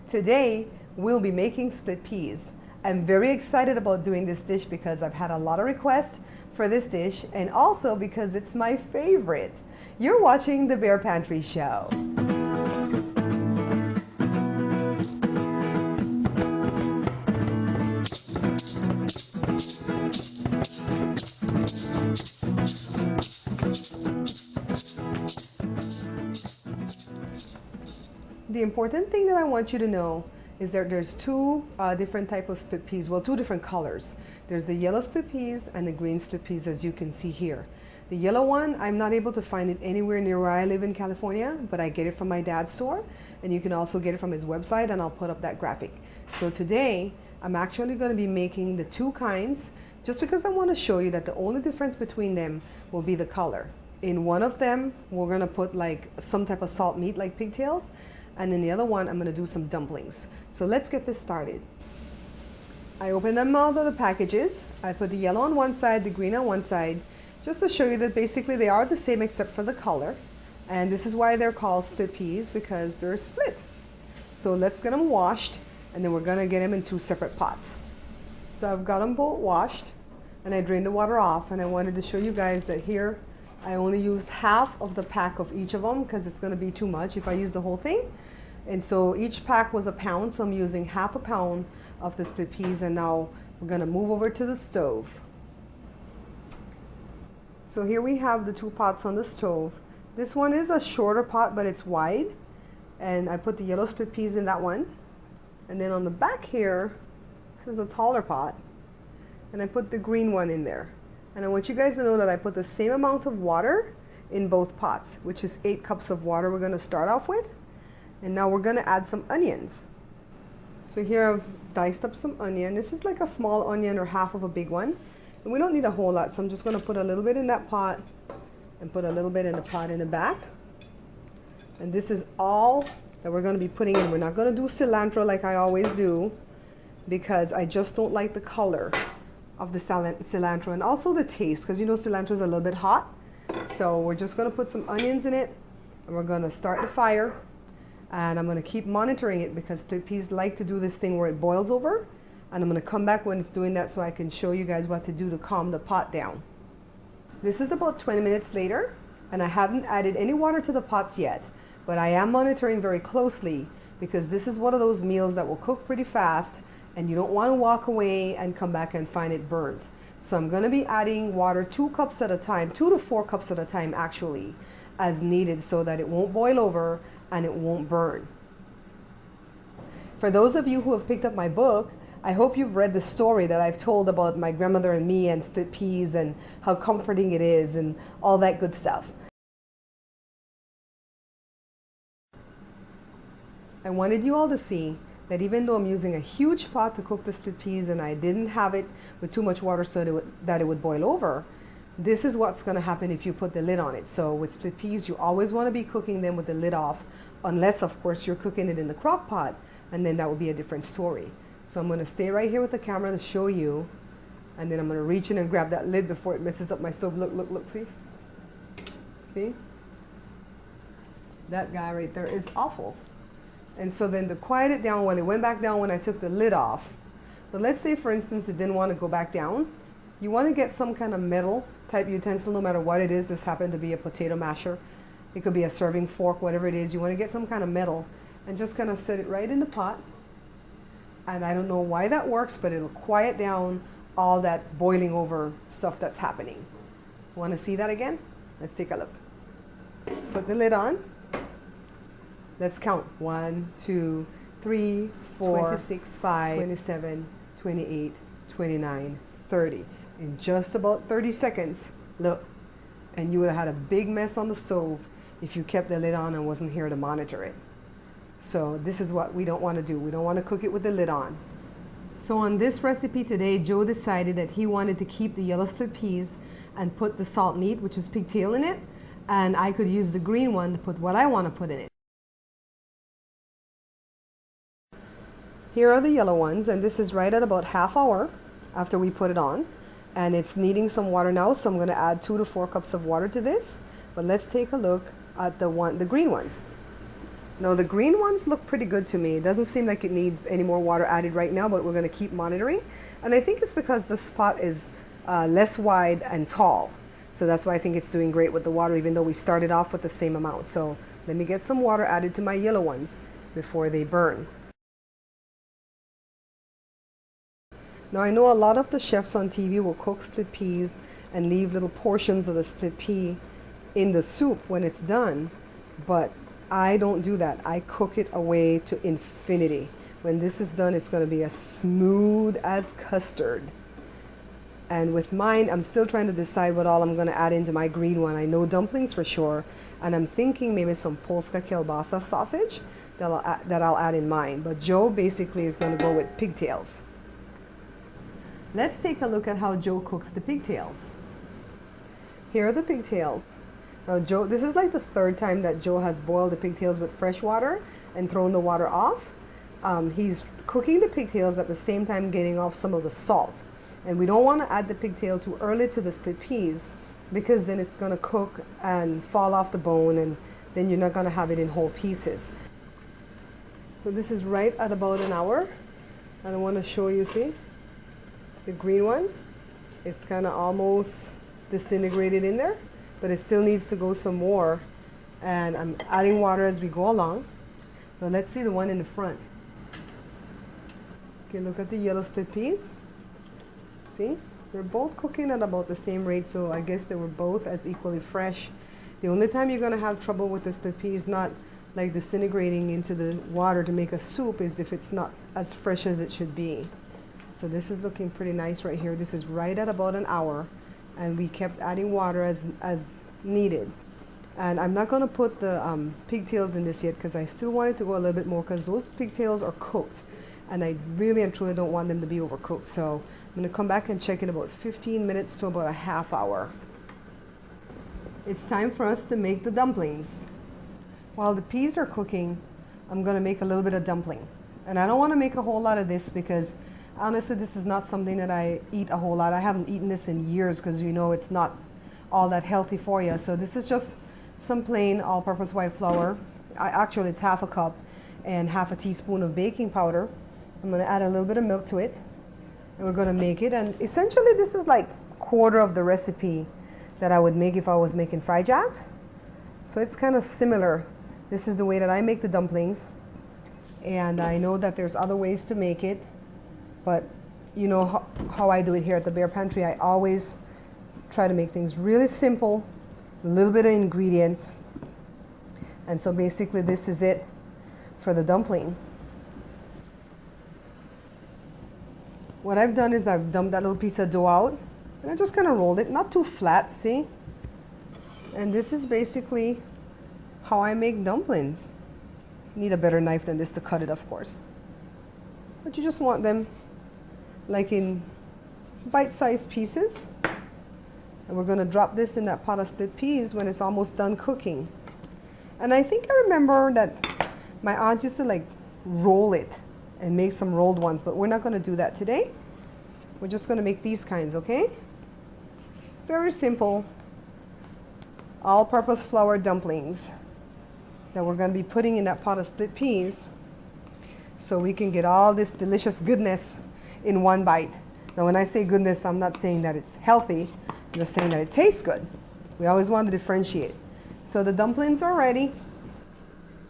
Today, we'll be making split peas. I'm very excited about doing this dish because I've had a lot of requests for this dish and also because it's my favorite. You're watching the Bear Pantry Show. The important thing that I want you to know is that there's two different types of split peas, well, two different colors. There's the yellow split peas and the green split peas, as you can see here. The yellow one, I'm not able to find it anywhere near where I live in California, but I get it from my dad's store, and you can also get it from his website, and I'll put up that graphic. So today, I'm actually going to be making the two kinds, just because I want to show you that the only difference between them will be the color. In one of them, we're going to put like some type of salt meat like pigtails, and in the other one, I'm going to do some dumplings. So let's get this started. I opened them out of the packages. I put the yellow on one side, the green on one side, just to show you that basically they are the same except for the color. And this is why they're called split peas, because they're split. So let's get them washed, and then we're going to get them in two separate pots. So I've got them both washed, and I drained the water off, and I wanted to show you guys that here I only used half of the pack of each of them because it's going to be too much if I use the whole thing. And so each pack was a pound, so I'm using half a pound of the split peas, and now we're going to move over to the stove. So here we have the two pots on the stove. This one is a shorter pot, but it's wide, and I put the yellow split peas in that one. And then on the back here, this is a taller pot, and I put the green one in there. And I want you guys to know that I put the same amount of water in both pots, which is 8 cups of water we're going to start off with. And now we're going to add some onions. So here I've diced up some onion. This is like a small onion or half of a big one. And we don't need a whole lot, so I'm just going to put a little bit in that pot and put a little bit in the pot in the back. And this is all that we're going to be putting in. We're not going to do cilantro like I always do, because I just don't like the color of the cilantro and also the taste, because you know cilantro is a little bit hot. So we're just going to put some onions in it, and we're going to start the fire. And I'm going to keep monitoring it because split peas like to do this thing where it boils over. And I'm going to come back when it's doing that so I can show you guys what to do to calm the pot down. This is about 20 minutes later, and I haven't added any water to the pots yet, but I am monitoring very closely because this is one of those meals that will cook pretty fast, and you don't want to walk away and come back and find it burnt. So I'm going to be adding water 2 cups at a time, 2 to 4 cups at a time actually, as needed, so that it won't boil over and it won't burn. For those of you who have picked up my book, I hope you've read the story that I've told about my grandmother and me and split peas and how comforting it is and all that good stuff. I wanted you all to see that even though I'm using a huge pot to cook the split peas and I didn't have it with too much water so that it would boil over, this is what's going to happen if you put the lid on it. So with split peas, you always want to be cooking them with the lid off, unless of course you're cooking it in the crock pot, and then that would be a different story. So I'm going to stay right here with the camera to show you, and then I'm going to reach in and grab that lid before it messes up my stove. Look, look, look, see? See? That guy right there is awful. And so then to quiet it down, well, it went back down when I took the lid off. But let's say, for instance, it didn't want to go back down. You want to get some kind of metal type utensil, no matter what it is. This happened to be a potato masher. It could be a serving fork, whatever it is. You want to get some kind of metal and just kind of set it right in the pot. And I don't know why that works, but it'll quiet down all that boiling over stuff that's happening. Want to see that again? Let's take a look. Put the lid on. Let's count. 1, 2, 3, 4, 26, 5, 27, 28, 29, 30. In just about 30 seconds, look, and you would have had a big mess on the stove if you kept the lid on and wasn't here to monitor it. So this is what we don't want to do. We don't want to cook it with the lid on. So on this recipe today, Joe decided that he wanted to keep the yellow split peas and put the salt meat, which is pigtail, in it, and I could use the green one to put what I want to put in it. Here are the yellow ones, and this is right at about ½ hour after we put it on. And it's needing some water now, so I'm going to add 2 to 4 cups of water to this. But let's take a look at the green ones. Now the green ones look pretty good to me. It doesn't seem like it needs any more water added right now, but we're going to keep monitoring. And I think it's because the spot is less wide and tall. So that's why I think it's doing great with the water, even though we started off with the same amount. So let me get some water added to my yellow ones before they burn. Now I know a lot of the chefs on TV will cook split peas and leave little portions of the split pea in the soup when it's done, but I don't do that. I cook it away to infinity. When this is done, it's going to be as smooth as custard. And with mine, I'm still trying to decide what all I'm going to add into my green one. I know dumplings for sure, and I'm thinking maybe some Polska kielbasa sausage that I'll add in mine. But Joe basically is going to go with pigtails. Let's take a look at how Joe cooks the pigtails. Here are the pigtails. Now Joe, this is like the third time that Joe has boiled the pigtails with fresh water and thrown the water off. He's cooking the pigtails at the same time getting off some of the salt. And we don't want to add the pigtail too early to the split peas because then it's going to cook and fall off the bone, and then you're not going to have it in whole pieces. So this is right at about an hour. And I want to show you, see? The green one is kind of almost disintegrated in there, but it still needs to go some more, and I'm adding water as we go along. Now let's see the one in the front. Okay, look at the yellow split peas. See, they're both cooking at about the same rate, so I guess they were both as equally fresh. The only time you're going to have trouble with the split peas not like disintegrating into the water to make a soup is if it's not as fresh as it should be. So this is looking pretty nice right here. This is right at about an hour, and we kept adding water as needed. And I'm not going to put the pigtails in this yet because I still want it to go a little bit more, because those pigtails are cooked and I really and truly don't want them to be overcooked. So I'm going to come back and check in about 15 minutes to about a half hour. It's time for us to make the dumplings. While the peas are cooking, I'm going to make a little bit of dumpling. And I don't want to make a whole lot of this because honestly, this is not something that I eat a whole lot. I haven't eaten this in years because you know it's not all that healthy for you. So this is just some plain all-purpose white flour. Actually, it's half a cup and half a teaspoon of baking powder. I'm going to add a little bit of milk to it, and we're going to make it. And essentially, this is like quarter of the recipe that I would make if I was making fried jacks. So it's kind of similar. This is the way that I make the dumplings, and I know that there's other ways to make it. But you know how I do it here at the Bear Pantry. I always try to make things really simple, a little bit of ingredients. And so basically this is it for the dumpling. What I've done is I've dumped that little piece of dough out, and I just kind of rolled it, not too flat, see? And this is basically how I make dumplings. You need a better knife than this to cut it, of course. But you just want them like in bite-sized pieces. And we're going to drop this in that pot of split peas when it's almost done cooking. And I think I remember that my aunt used to like roll it and make some rolled ones, but we're not going to do that today. We're just going to make these kinds, okay? Very simple, all-purpose flour dumplings that we're going to be putting in that pot of split peas so we can get all this delicious goodness in one bite. Now when I say goodness, I'm not saying that it's healthy, I'm just saying that it tastes good. We always want to differentiate. So the dumplings are ready.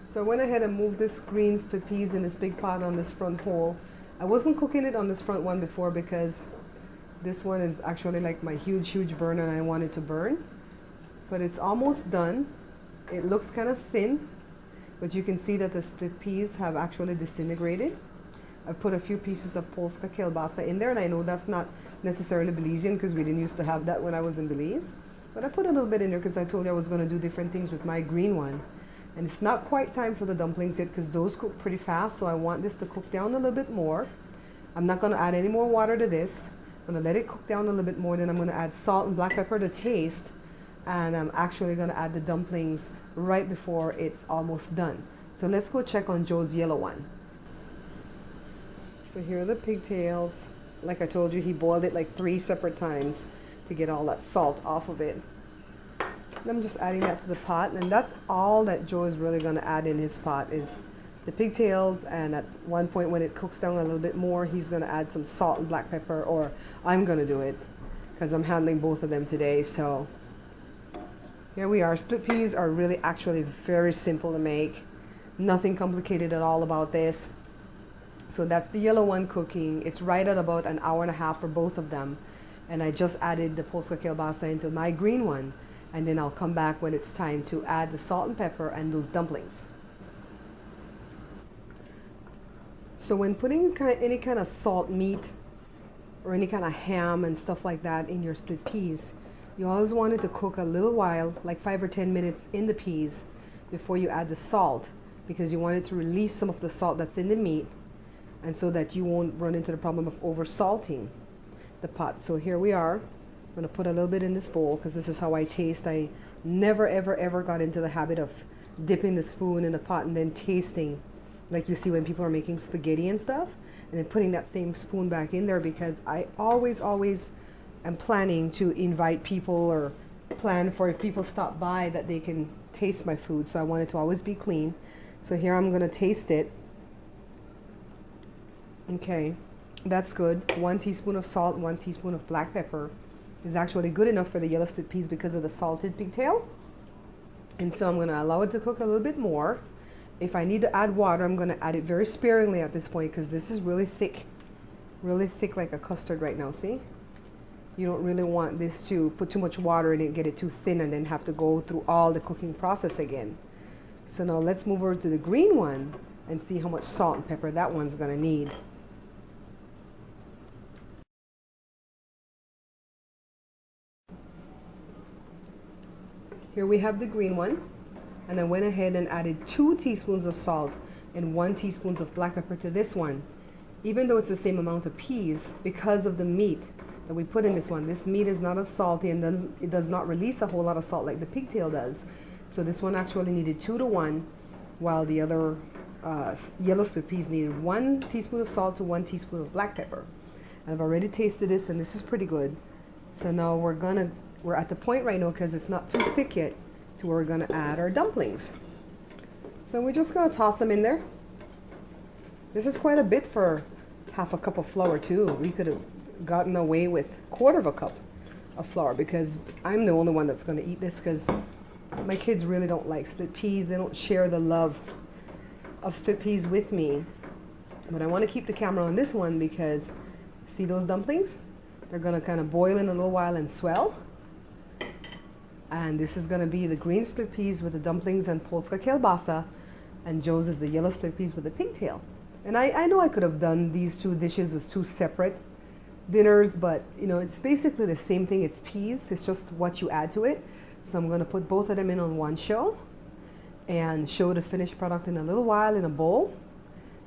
So I went ahead and moved this green split peas in this big pot on this front hole. I wasn't cooking it on this front one before because this one is actually like my huge burner and I want it to burn. But it's almost done. It looks kind of thin, but you can see that the split peas have actually disintegrated. I put a few pieces of Polska kielbasa in there, and I know that's not necessarily Belizean because we didn't used to have that when I was in Belize. But I put a little bit in there because I told you I was going to do different things with my green one. And it's not quite time for the dumplings yet because those cook pretty fast, so I want this to cook down a little bit more. I'm not going to add any more water to this. I'm going to let it cook down a little bit more, then I'm going to add salt and black pepper to taste. And I'm actually going to add the dumplings right before it's almost done. So let's go check on Joe's yellow one. So here are the pigtails. Like I told you, he boiled it like 3 separate times to get all that salt off of it. I'm just adding that to the pot, and that's all that Joe is really going to add in his pot is the pigtails. And at one point when it cooks down a little bit more, he's going to add some salt and black pepper, or I'm going to do it because I'm handling both of them today. So here we are. Split peas are really actually very simple to make. Nothing complicated at all about this. So that's the yellow one cooking. It's right at about an hour and a half for both of them. And I just added the polska kielbasa into my green one. And then I'll come back when it's time to add the salt and pepper and those dumplings. So when putting any kind of salt meat or any kind of ham and stuff like that in your split peas, you always want it to cook a little while, like 5 or 10 minutes in the peas before you add the salt, because you want it to release some of the salt that's in the meat, and so that you won't run into the problem of over salting the pot. So here we are. I'm going to put a little bit in this bowl because this is how I taste. I never ever ever got into the habit of dipping the spoon in the pot and then tasting like you see when people are making spaghetti and stuff, and then putting that same spoon back in there, because I always am planning to invite people or plan for if people stop by that they can taste my food. So I want it to always be clean. So here I'm going to taste it. Okay, that's good. 1 teaspoon of salt, 1 teaspoon of black pepper is actually good enough for the yellow split peas because of the salted pigtail. And so I'm going to allow it to cook a little bit more. If I need to add water, I'm going to add it very sparingly at this point, because this is really thick like a custard right now. See? You don't really want this to put too much water in it, get it too thin, and then have to go through all the cooking process again. So now let's move over to the green one and see how much salt and pepper that one's going to need. Here we have the green one, and I went ahead and added 2 teaspoons of salt and 1 teaspoon of black pepper to this one. Even though it's the same amount of peas, because of the meat that we put in this one, this meat is not as salty, and it does not release a whole lot of salt like the pigtail does. So this one actually needed 2 to 1, while the other yellow split peas needed 1 teaspoon of salt to 1 teaspoon of black pepper. And I've already tasted this, and this is pretty good. So now we're at the point right now, because it's not too thick yet, to where we're going to add our dumplings. So we're just going to toss them in there. This is quite a bit for half a cup of flour too. We could have gotten away with 1/4 cup of flour, because I'm the only one that's going to eat this, because my kids really don't like split peas. They don't share the love of split peas with me. But I want to keep the camera on this one, because see those dumplings? They're going to kind of boil in a little while and swell. And this is going to be the green split peas with the dumplings and polska kielbasa, and Joe's is the yellow split peas with the pigtail. And I know I could have done these 2 dishes as 2 separate dinners, but you know, it's basically the same thing. It's peas, it's just what you add to it. So I'm going to put both of them in on one show and show the finished product in a little while in a bowl,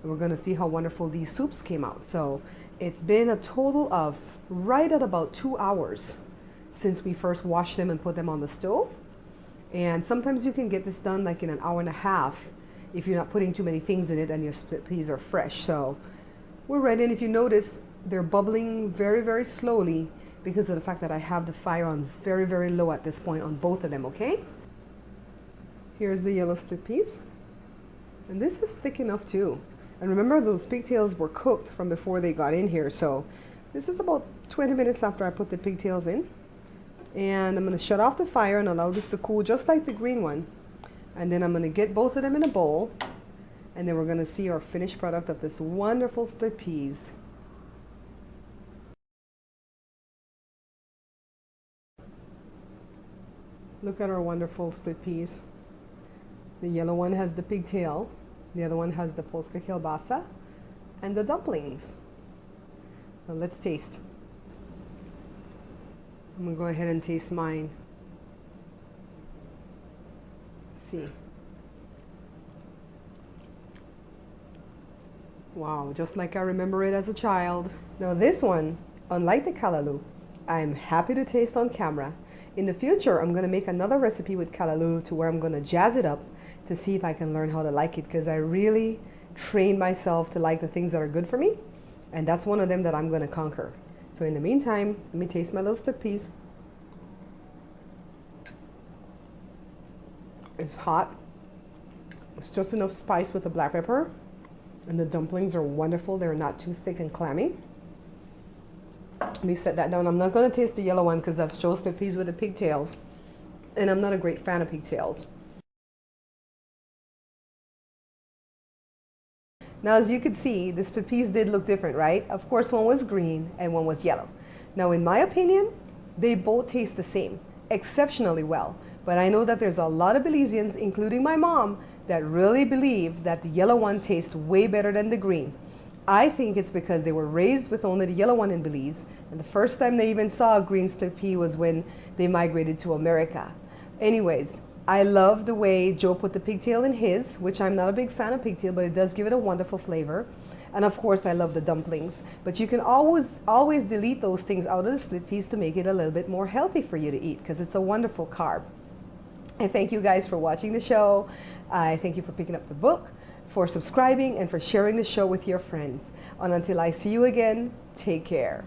and we're going to see how wonderful these soups came out. So it's been a total of right at about 2 hours since we first washed them and put them on the stove. And sometimes you can get this done like in an hour and a half if you're not putting too many things in it and your split peas are fresh. So we're ready, and if you notice, they're bubbling very slowly because of the fact that I have the fire on very low at this point on both of them. Okay, here's the yellow split peas, and this is thick enough too. And remember, those pigtails were cooked from before they got in here, so this is about 20 minutes after I put the pigtails in. And I'm going to shut off the fire and allow this to cool just like the green one. And then I'm going to get both of them in a bowl, and then we're going to see our finished product of this wonderful split peas. Look at our wonderful split peas. The yellow one has the pigtail, the other one has the polska kielbasa and the dumplings. So let's taste. I'm going to go ahead and taste mine. Let's see. Wow, just like I remember it as a child. Now this one, unlike the callaloo, I'm happy to taste on camera. In the future, I'm going to make another recipe with callaloo to where I'm going to jazz it up to see if I can learn how to like it, because I really trained myself to like the things that are good for me, and that's one of them that I'm going to conquer. So in the meantime, let me taste my little split peas. It's hot. It's just enough spice with the black pepper. And the dumplings are wonderful. They're not too thick and clammy. Let me set that down. I'm not going to taste the yellow one because that's Joe split peas with the pigtails. And I'm not a great fan of pigtails. Now, as you can see, the split peas did look different, right? Of course, one was green and one was yellow. Now, in my opinion, they both taste the same, exceptionally well. But I know that there's a lot of Belizeans, including my mom, that really believe that the yellow one tastes way better than the green. I think it's because they were raised with only the yellow one in Belize, and the first time they even saw a green split pea was when they migrated to America. Anyways, I love the way Joe put the pigtail in his, which I'm not a big fan of pigtail, but it does give it a wonderful flavor. And of course, I love the dumplings. But you can always delete those things out of the split peas to make it a little bit more healthy for you to eat, because it's a wonderful carb. I thank you guys for watching the show. I thank you for picking up the book, for subscribing, and for sharing the show with your friends. And until I see you again, take care.